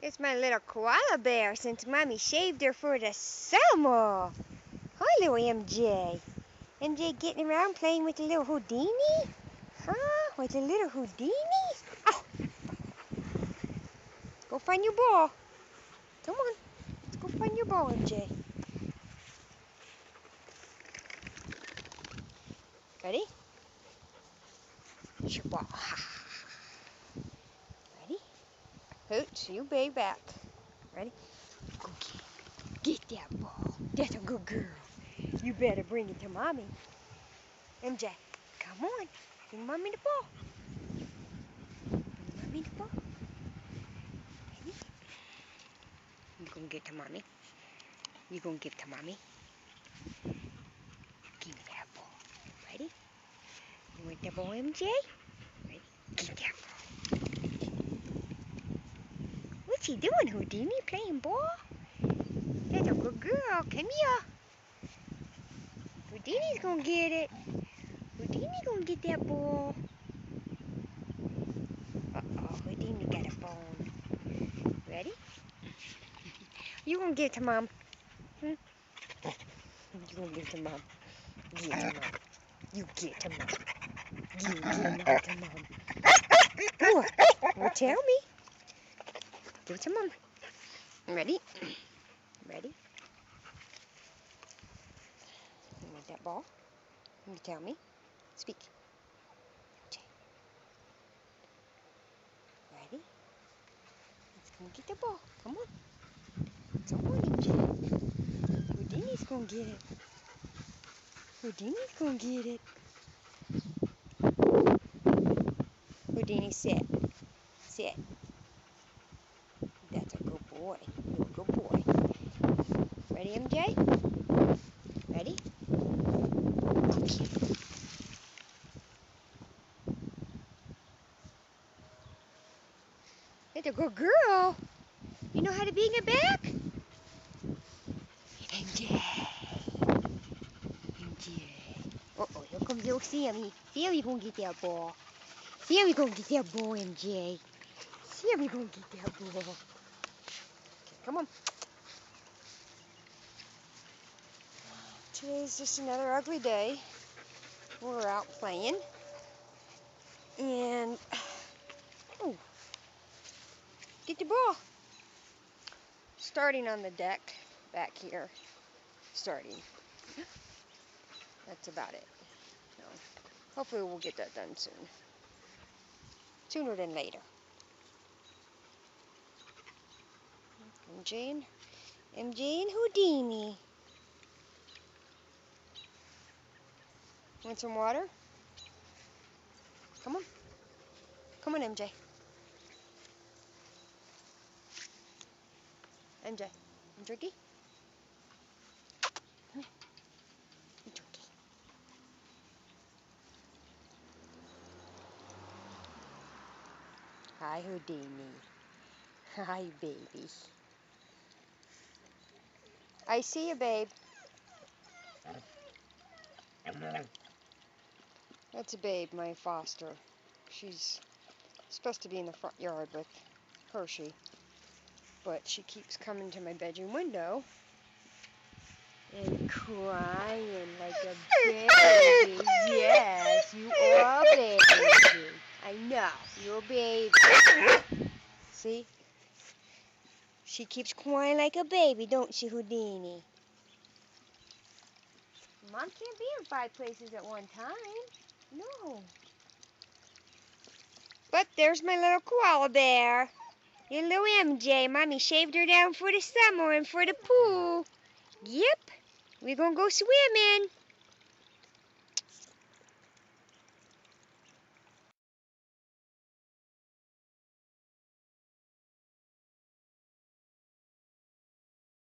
It's my little koala bear since Mommy shaved her for the summer. Hi, little MJ. MJ getting around playing with the little Houdini? Huh? With the little Houdini? Oh! Go find your ball. Come on. Let's go find your ball, MJ. Ready? Here's your ball. Ready? Hooch, you bay back. Ready? Go get that ball. That's a good girl. You better bring it to Mommy. MJ, come on. Bring Mommy the ball. Bring Mommy the ball. Ready? You gonna get to Mommy? You gonna give to Mommy? Give me that ball. Ready? You want the ball, MJ? Ready? Give that ball. What's he doing, Houdini? Playing ball? That's a good girl. Come here. Houdini's gonna get it. Houdini gonna get that ball. Uh-oh, Houdini got a bone. Ready? You gonna get it to Mom. You gonna get it to Mom. Get it to Mom. You get it to Mom. You get it to Mom. Well, tell me. Give it to Mom. Ready? Ready? You want that ball? You tell me. Speak. Okay. Ready? Let's go get the ball. Come on. Come on, MJ. Houdini's gonna get it. Houdini's gonna get it. Houdini, sit. Sit. That's a good boy. You're a good boy. Ready, MJ? Ready? Okay. That's a good girl. You know how to bring it back? MJ. MJ. Uh-oh, here comes little Sammy. Sammy gonna get that ball. Sammy gonna get that ball, MJ. Sammy gonna get that ball. Okay, come on. Today's just another ugly day. We're out playing. And, oh, get the ball. Starting on the deck back here. Starting. That's about it. So, hopefully we'll get that done soon. Sooner than later. MJ and Houdini. Want some water? Come on. Come on, MJ. MJ. You drinky? Come here. You drinky. Hi, Houdini. Hi, baby. I see you, babe. That's a babe, my foster. She's supposed to be in the front yard with Hershey, but she keeps coming to my bedroom window and crying like a baby. Yes, you are a baby. I know, you're a baby. See? She keeps crying like a baby, don't she, Houdini? Mom can't be in 5 places at one time. No. But there's my little koala bear. Your little MJ. Mommy shaved her down for the summer and for the pool. Yep. We're gonna go swimming.